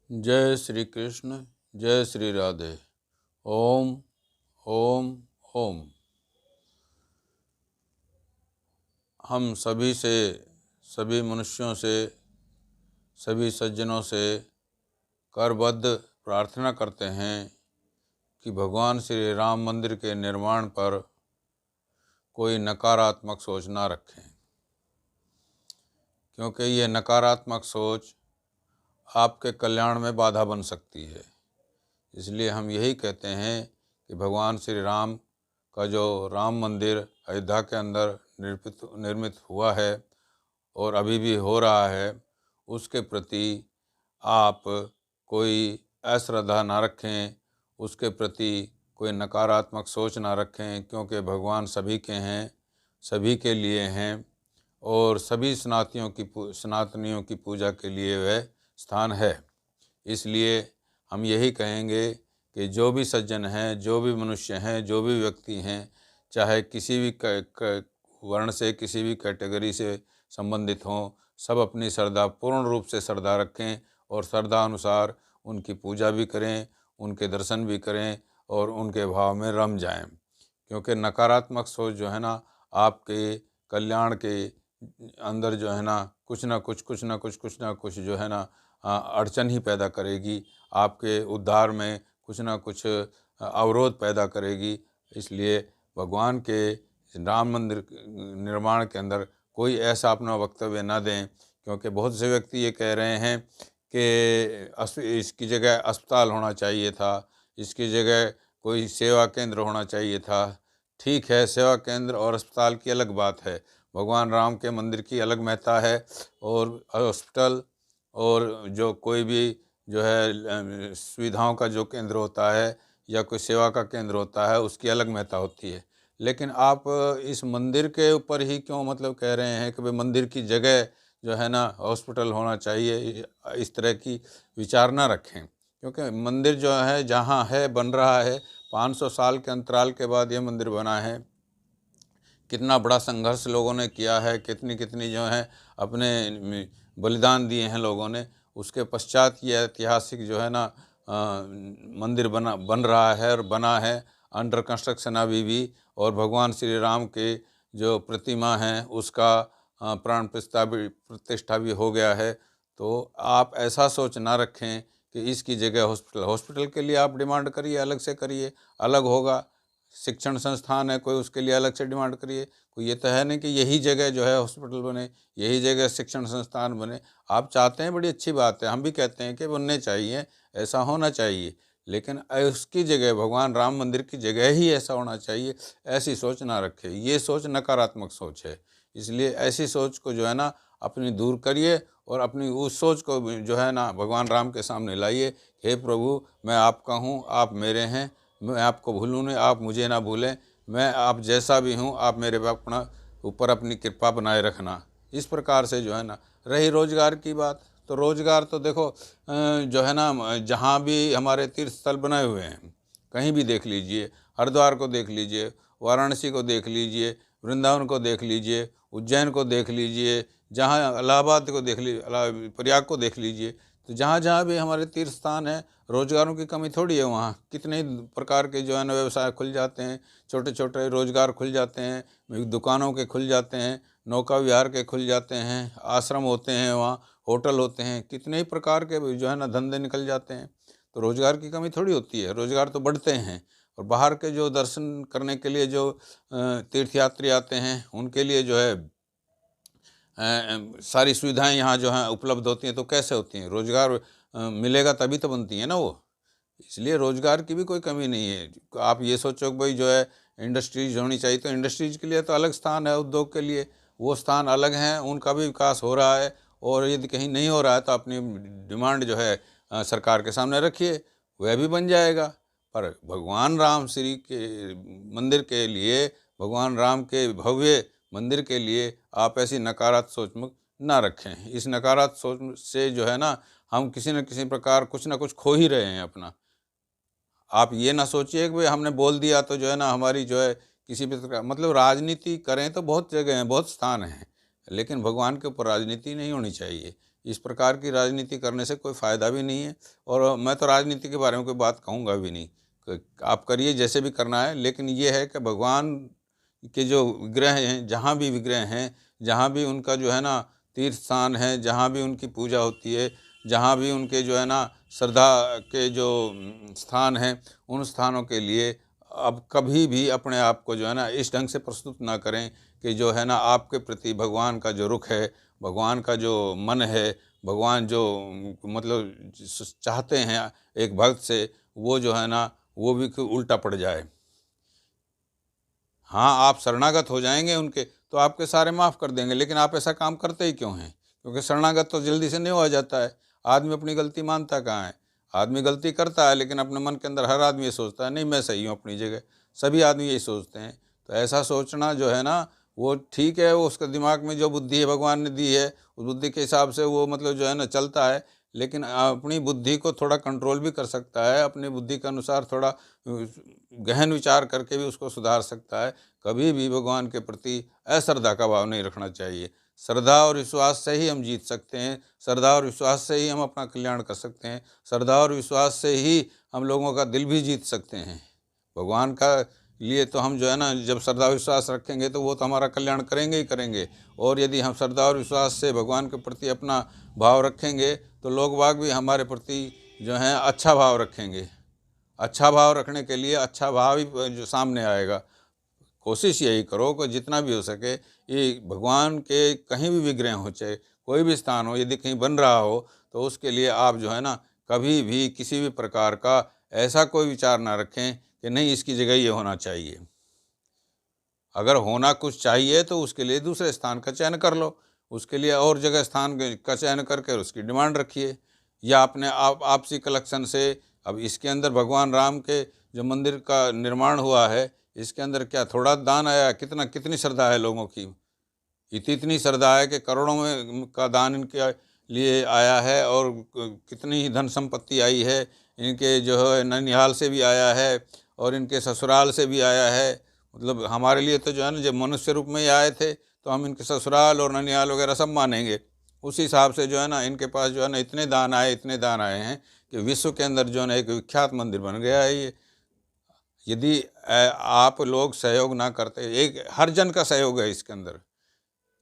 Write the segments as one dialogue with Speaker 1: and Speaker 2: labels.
Speaker 1: जय श्री कृष्ण, जय श्री राधे। ओम ओम ओम। हम सभी से, सभी मनुष्यों से, सभी सज्जनों से करबद्ध प्रार्थना करते हैं कि भगवान श्री राम मंदिर के निर्माण पर कोई नकारात्मक सोच ना रखें, क्योंकि ये नकारात्मक सोच आपके कल्याण में बाधा बन सकती है। इसलिए हम यही कहते हैं कि भगवान श्री राम का जो राम मंदिर अयोध्या के अंदर निर्मित हुआ है और अभी भी हो रहा है, उसके प्रति आप कोई अश्रद्धा ना रखें, उसके प्रति कोई नकारात्मक सोच ना रखें, क्योंकि भगवान सभी के हैं, सभी के लिए हैं और सभी सनातनियों की पूजा के लिए वह स्थान है। इसलिए हम यही कहेंगे कि जो भी सज्जन हैं, जो भी मनुष्य हैं, जो भी व्यक्ति हैं, चाहे किसी भी वर्ण से, किसी भी कैटेगरी से संबंधित हों, सब अपनी श्रद्धा पूर्ण रूप से श्रद्धा रखें और श्रद्धा अनुसार उनकी पूजा भी करें, उनके दर्शन भी करें और उनके भाव में रम जाएं। क्योंकि नकारात्मक सोच जो है ना, आपके कल्याण के अंदर जो है ना कुछ ना कुछ जो है ना अड़चन ही पैदा करेगी, आपके उद्धार में कुछ ना कुछ अवरोध पैदा करेगी। इसलिए भगवान के राम मंदिर निर्माण के अंदर कोई ऐसा अपना वक्तव्य ना दें, क्योंकि बहुत से व्यक्ति ये कह रहे हैं कि इसकी जगह अस्पताल होना चाहिए था, इसकी जगह कोई सेवा केंद्र होना चाहिए था। ठीक है, सेवा केंद्र और अस्पताल की अलग बात है, भगवान राम के मंदिर की अलग महत्ता है, और हॉस्पिटल और जो कोई भी जो है सुविधाओं का जो केंद्र होता है या कोई सेवा का केंद्र होता है, उसकी अलग महत्ता होती है। लेकिन आप इस मंदिर के ऊपर ही क्यों कह रहे हैं कि भाई मंदिर की जगह जो है ना हॉस्पिटल होना चाहिए, इस तरह की विचार ना रखें। क्योंकि मंदिर जो है जहाँ है बन रहा है, 500 साल के अंतराल के बाद ये मंदिर बना है। कितना बड़ा संघर्ष लोगों ने किया है, कितनी कितनी जो है अपने बलिदान दिए हैं लोगों ने, उसके पश्चात ये ऐतिहासिक जो है ना मंदिर बन रहा है और बना है, अंडर कंस्ट्रक्शन अभी भी। और भगवान श्री राम के जो प्रतिमा हैं उसका प्राण प्रतिष्ठा भी हो गया है। तो आप ऐसा सोच ना रखें कि इसकी जगह हॉस्पिटल के लिए आप डिमांड करिए, अलग से करिए, अलग होगा। शिक्षण संस्थान है कोई, उसके लिए अलग से डिमांड करिए। कोई ये तो है नहीं कि यही जगह जो है हॉस्पिटल बने, यही जगह शिक्षण संस्थान बने। आप चाहते हैं, बड़ी अच्छी बात है, हम भी कहते हैं कि बनने चाहिए, ऐसा होना चाहिए, लेकिन उसकी जगह भगवान राम मंदिर की जगह ही ऐसा होना चाहिए, ऐसी सोच ना रखें। ये सोच नकारात्मक सोच है। इसलिए ऐसी सोच को जो है ना अपनी दूर करिए और अपनी उस सोच को जो है ना भगवान राम के सामने लाइए। हे प्रभु, मैं आपका हूँ, आप मेरे हैं, मैं आपको भूलूँ नहीं, आप मुझे ना भूलें, मैं आप जैसा भी हूँ आप मेरे अपना ऊपर अपनी कृपा बनाए रखना। इस प्रकार से जो है ना। रही रोजगार की बात, तो रोजगार तो देखो जो है ना जहाँ भी हमारे तीर्थ स्थल बनाए हुए हैं, कहीं भी देख लीजिए, हरिद्वार को देख लीजिए, वाराणसी को देख लीजिए, वृंदावन को देख लीजिए, उज्जैन को देख लीजिए, जहाँ इलाहाबाद को देख लीजिए, प्रयाग को देख लीजिए, तो जहाँ जहाँ भी हमारे तीर्थ स्थान है, रोजगारों की कमी थोड़ी है। वहाँ कितने ही प्रकार के जो है ना व्यवसाय खुल जाते हैं, छोटे छोटे रोजगार खुल जाते हैं, दुकानों के खुल जाते हैं, नौका विहार के खुल जाते हैं, आश्रम होते हैं, वहाँ होटल होते हैं, कितने ही प्रकार के जो है ना धंधे निकल जाते हैं। तो रोजगार की कमी थोड़ी होती है, रोजगार तो बढ़ते हैं। और बाहर के जो दर्शन करने के लिए जो तीर्थयात्री आते हैं, उनके लिए जो है सारी सुविधाएं यहाँ जो हैं उपलब्ध होती हैं। तो कैसे होती हैं? रोजगार मिलेगा तभी तो बनती है ना वो। इसलिए रोजगार की भी कोई कमी नहीं है। आप ये सोचो कि भाई जो है इंडस्ट्रीज होनी चाहिए, तो इंडस्ट्रीज के लिए तो अलग स्थान है, उद्योग के लिए वो स्थान अलग हैं, उनका भी विकास हो रहा है। और यदि कहीं नहीं हो रहा है तो अपनी डिमांड जो है सरकार के सामने रखिए, वह भी बन जाएगा। पर भगवान राम श्री के मंदिर के लिए, भगवान राम के भव्य मंदिर के लिए आप ऐसी नकारात्मक सोच ना रखें। इस नकारात्मक सोच से जो है ना हम किसी न किसी प्रकार कुछ ना कुछ खो ही रहे हैं अपना। आप ये ना सोचिए कि भाई हमने बोल दिया तो जो है ना हमारी जो है किसी भी प्रकार राजनीति करें तो बहुत जगह हैं, बहुत स्थान हैं, लेकिन भगवान के ऊपर राजनीति नहीं होनी चाहिए। इस प्रकार की राजनीति करने से कोई फ़ायदा भी नहीं है, और मैं तो राजनीति के बारे में कोई बात कहूँगा भी नहीं। आप करिए जैसे भी करना है, लेकिन ये है कि भगवान के जो विग्रह हैं, जहाँ भी विग्रह हैं, जहाँ भी उनका जो है ना तीर्थ स्थान है, जहाँ भी उनकी पूजा होती है, जहाँ भी उनके जो है ना श्रद्धा के जो स्थान हैं, उन स्थानों के लिए अब कभी भी अपने आप को जो है ना इस ढंग से प्रस्तुत ना करें कि जो है ना आपके प्रति भगवान का जो रुख है, भगवान का जो मन है, भगवान जो मतलब चाहते हैं एक भक्त से, वो जो है ना वो भी उल्टा पड़ जाए। हाँ, आप शरणागत हो जाएंगे उनके तो आपके सारे माफ़ कर देंगे, लेकिन आप ऐसा काम करते ही क्यों हैं? क्योंकि शरणागत तो जल्दी से नहीं हो जाता है। आदमी अपनी गलती मानता कहाँ है? आदमी गलती करता है, लेकिन अपने मन के अंदर हर आदमी ये सोचता है नहीं मैं सही हूँ अपनी जगह। सभी आदमी यही सोचते हैं। तो ऐसा सोचना जो है ना वो ठीक है, वो उसके दिमाग में जो बुद्धि है भगवान ने दी है, उस बुद्धि के हिसाब से वो मतलब जो है ना चलता है। लेकिन अपनी बुद्धि को थोड़ा कंट्रोल भी कर सकता है, अपनी बुद्धि के अनुसार थोड़ा गहन विचार करके भी उसको सुधार सकता है। कभी भी भगवान के प्रति अश्रद्धा का भाव नहीं रखना चाहिए। श्रद्धा और विश्वास से ही हम जीत सकते हैं, श्रद्धा और विश्वास से ही हम अपना कल्याण कर सकते हैं, श्रद्धा और विश्वास से ही हम लोगों का दिल भी जीत सकते हैं। भगवान का लिए तो हम जो है ना जब श्रद्धा विश्वास रखेंगे तो वो तो हमारा कल्याण करेंगे ही करेंगे। और यदि हम श्रद्धा और विश्वास से भगवान के प्रति अपना भाव रखेंगे तो लोग बाग भी हमारे प्रति जो है अच्छा भाव रखेंगे। अच्छा भाव रखने के लिए अच्छा भाव ही जो सामने आएगा। कोशिश यही करो कि जितना भी हो सके ये भगवान के कहीं भी विग्रह हो, चाहे कोई भी स्थान हो, यदि कहीं बन रहा हो तो उसके लिए आप जो है ना कभी भी किसी भी प्रकार का ऐसा कोई विचार ना रखें कि नहीं इसकी जगह ये होना चाहिए। अगर होना कुछ चाहिए तो उसके लिए दूसरे स्थान का चयन कर लो, उसके लिए और जगह स्थान का चयन करके उसकी डिमांड रखिए। या अपने आप आपसी कलेक्शन से अब इसके अंदर भगवान राम के जो मंदिर का निर्माण हुआ है, इसके अंदर क्या थोड़ा दान आया? कितनी श्रद्धा है लोगों की, इतनी श्रद्धा है कि करोड़ों में का दान इनके लिए आया है। और कितनी ही धन संपत्ति आई है, इनके जो है ननिहाल से भी आया है और इनके ससुराल से भी आया है। मतलब हमारे लिए तो जो है ना जब मनुष्य रूप में ही आए थे तो हम इनके ससुराल और ननिहाल वगैरह सब मानेंगे। उस हिसाब से जो है ना इनके पास जो है ना इतने दान आए हैं कि विश्व के अंदर जो है ना एक विख्यात मंदिर बन गया है ये। यदि आप लोग सहयोग ना करते, एक हर जन का सहयोग है इसके अंदर,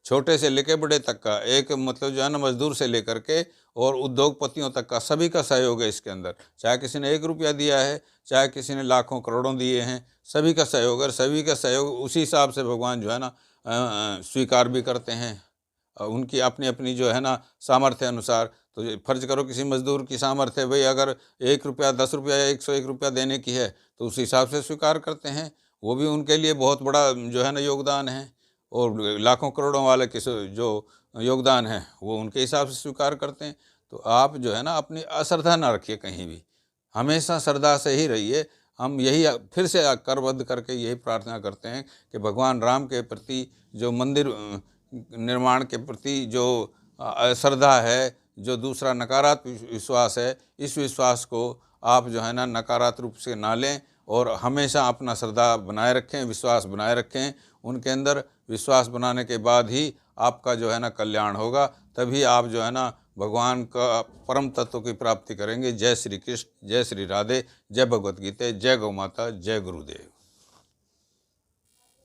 Speaker 1: छोटे से लेकर बड़े तक का, एक मतलब जो है ना मजदूर से लेकर के और उद्योगपतियों तक का, सभी का सहयोग है इसके अंदर। चाहे किसी ने 1 रुपया दिया है, चाहे किसी ने लाखों करोड़ों दिए हैं, सभी का सहयोग है। सभी का सहयोग उसी हिसाब से भगवान जो है ना स्वीकार भी करते हैं। उनकी अपनी अपनी जो है ना सामर्थ्य अनुसार। तो फर्ज करो किसी मजदूर की सामर्थ्य भाई अगर 1 रुपया, 10 रुपया या 101 रुपया देने की है तो उस हिसाब से स्वीकार करते हैं। वो भी उनके लिए बहुत बड़ा जो है ना योगदान है। और लाखों करोड़ों वाले किस जो योगदान है वो उनके हिसाब से स्वीकार करते हैं। तो आप जो है ना अपनी अश्रद्धा ना रखिए कहीं भी, हमेशा श्रद्धा से ही रहिए। हम यही फिर से करबद्ध करके यही प्रार्थना करते हैं कि भगवान राम के प्रति जो मंदिर निर्माण के प्रति जो श्रद्धा है, जो दूसरा नकारात्मक विश्वास है, इस विश्वास को आप जो है ना नकारात्मक रूप से ना लें और हमेशा अपना श्रद्धा बनाए रखें, विश्वास बनाए रखें। उनके अंदर विश्वास बनाने के बाद ही आपका जो है ना कल्याण होगा, तभी आप जो है ना भगवान का परम तत्व की प्राप्ति करेंगे। जय श्री कृष्ण, जय श्री राधे, जय भगवत गीता, जय गौ माता, जय गुरुदेव।